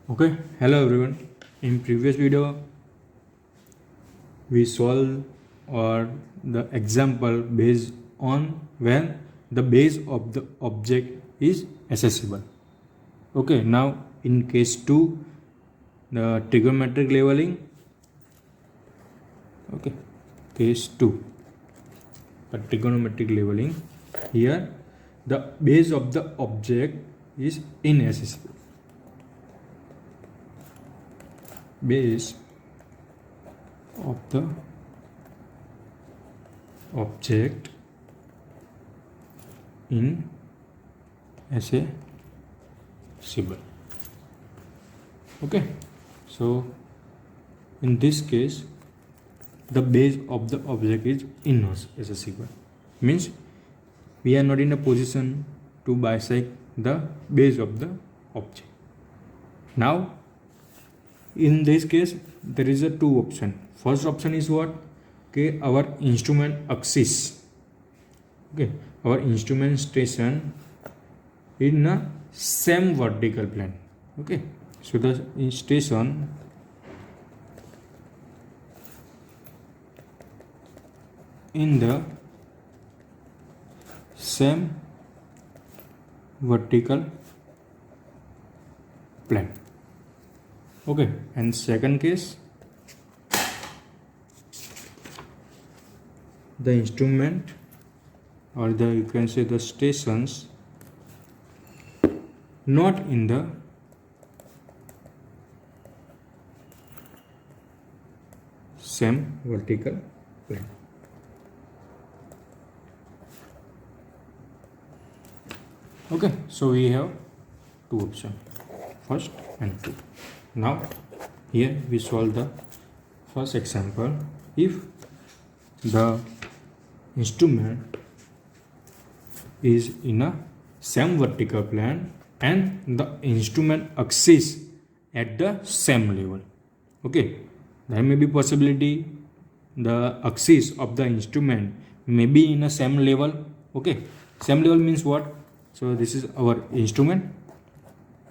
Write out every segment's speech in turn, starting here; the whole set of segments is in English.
Okay, hello everyone. In previous video, we solve or the example based on when the base of the object is accessible. Okay, now in case 2, the trigonometric leveling. Okay, case 2, the trigonometric leveling. Here, the base of the object is inaccessible. Base of the object in accessible. Okay, so in this case the base of the object is inaccessible, means we are not in a position to bisect the base of the object. Now in this case there is a two option. First option is what? Okay, our instrument axis, okay, our instrument station in a same vertical plane. Okay, so the station in the same vertical plane. Okay, and second case, the instrument or the you can say the stations not in the same vertical plane. Okay, so we have two options, first and two. Now here we solve the first example. If the instrument is in a same vertical plane and the instrument axis at the same level, okay, there may be possibility the axis of the instrument may be in a same level. Okay, same level means what? So this is our instrument,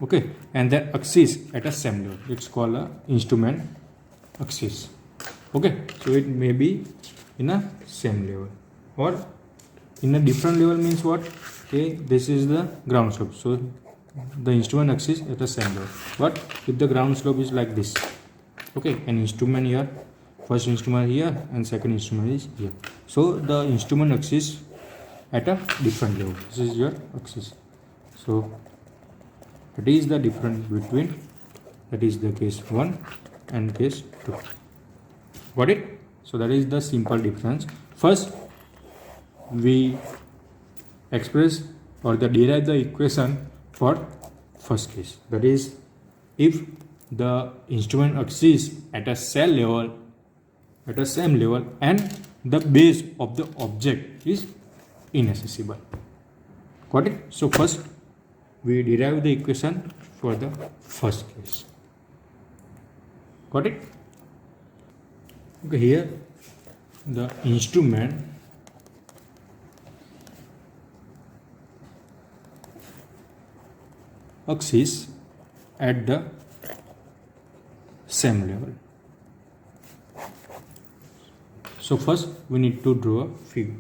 okay, and the axis at a same level, it's called a instrument axis. Okay, so it may be in a same level or in a different level means what? Okay, this is the ground slope, so the instrument axis at a same level. But if the ground slope is like this, okay, an instrument here, first instrument here and second instrument is here, so the instrument axis at a different level, this is your axis. So that is the difference between, that is the case 1 and case 2. Got it? So that is the simple difference. First we express or the derive the equation for first case, that is if the instrument axis at a same level and the base of the object is inaccessible. Got it? So first we derive the equation for the first case. Got it? Okay, here the instrument axis at the same level. So first we need to draw a figure.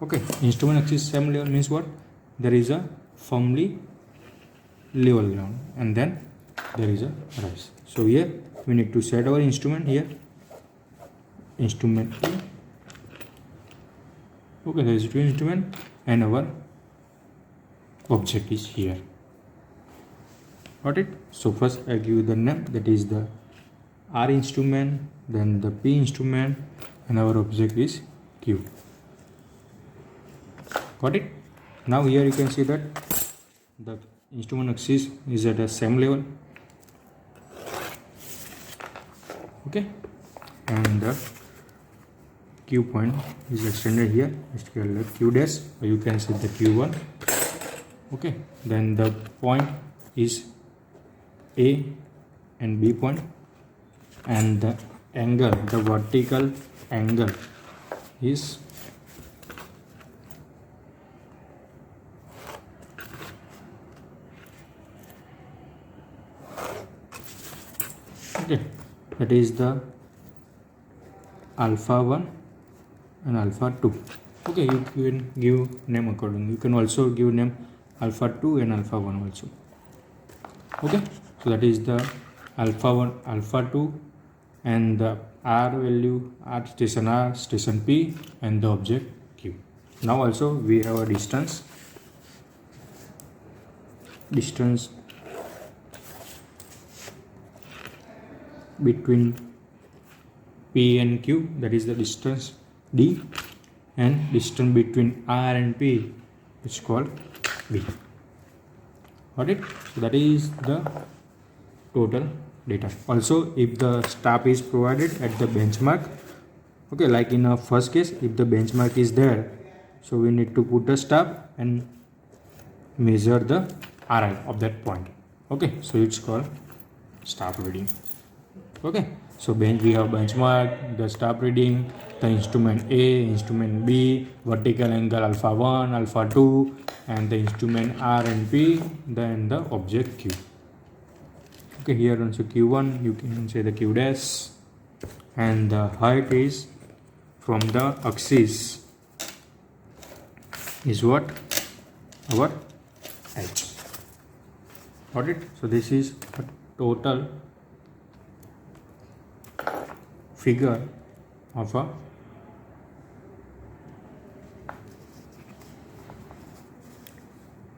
Okay, instrument axis same level means what? There is a firmly level ground and then there is a rise. So here we need to set our instrument here, instrument A. Okay, there is two instrument and our object is here. Got it? So first I give you the name, that is the R instrument, then the P instrument, and our object is Q. Got it? Now here you can see that the instrument axis is at the same level, okay, and the Q point is extended here, it's called the Q dash, or you can say the Q1. Okay, then the point is A and B point, and the angle, the vertical angle is Okay, that is the alpha 1 and alpha 2. Okay, you can give name accordingly. You can also give name alpha 2 and alpha 1 also. Okay, so that is the alpha 1, alpha 2, and the R value, R station P, and the object Q. Now also we have a distance between P and Q, that is the distance D, and distance between R and P is called B. Got it? So that is the total data. Also, if the stop is provided at the benchmark, okay, like in a first case, if the benchmark is there, so we need to put a stop and measure the RI of that point. Okay, so it's called stop reading. Okay, so we have benchmark, the stop reading, the instrument A, instrument B, vertical angle alpha 1, alpha 2, and the instrument R and P, then the object Q. Okay, here also Q1, you can say the Q dash, and the height is from the axis is what? Our H. Got it? So this is a total figure of a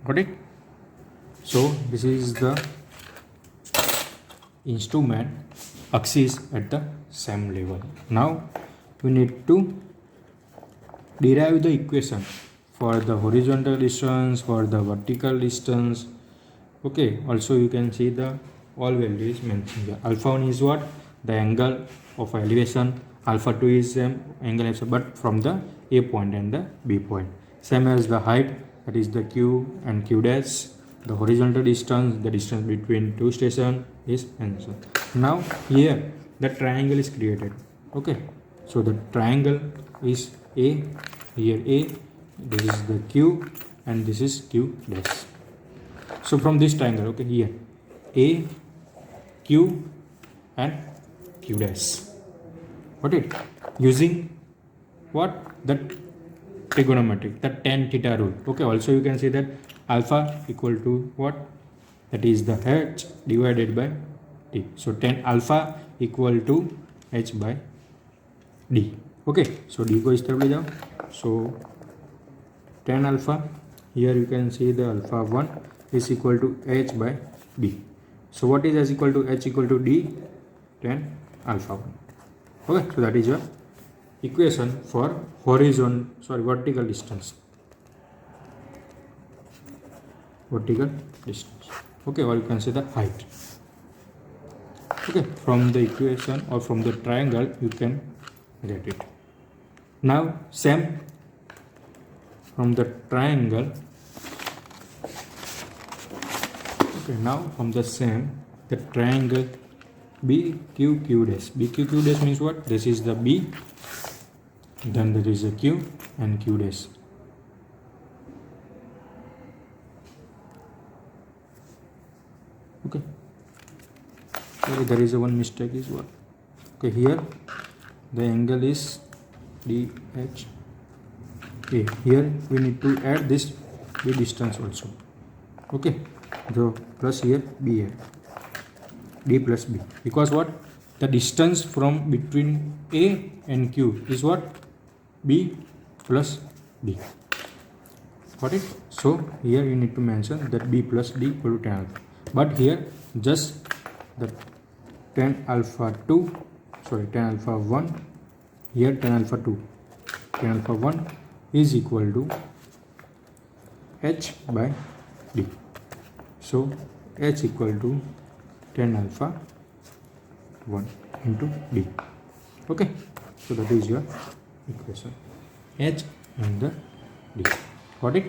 got it? So this is the instrument axis at the same level. Now we need to derive the equation for the horizontal distance, for the vertical distance. Okay, also you can see the all values mentioned here. Alpha 1 is what? The angle of elevation. Alpha 2 is angle elevation, but from the A point and the B point. Same as the height, that is the Q and Q dash. The horizontal distance, the distance between two stations is answered. Now here the triangle is created. Okay, so the triangle is A, here A, this is the Q, and this is Q dash. So from this triangle, okay, here A, Q, and Q dash. Got it? Using what? The trigonometric, the tan theta rule. Okay, also you can see that alpha equal to what? That is the H divided by T. So tan alpha equal to H by D. Okay, so D को इस तरफ ले जाओ. So tan alpha, here you can see the alpha 1 is equal to H by D. So what is H equal to? H equal to D tan alpha 1. Okay, so that is your equation for vertical distance. Vertical distance. Okay, or you can say the height. Okay, from the equation or from the triangle you can get it. Now same from the triangle. Okay, now from the same the triangle BQQ dash. BQQ dash means what? This is the B, then there is a Q and Q dash. Okay, so there is a one mistake is what? Okay, here the angle is DH. Okay, here we need to add this B distance also. Okay, so plus here B here. D plus B, because what? The distance from between A and Q is what? B plus D. Got it? So here you need to mention that B plus D equal to tan alpha. But here just the tan alpha 1, here tan alpha 2, tan alpha 1 is equal to H by D. So H equal to tan alpha 1 into D. Okay, so that is your equation, H and the D. Got it?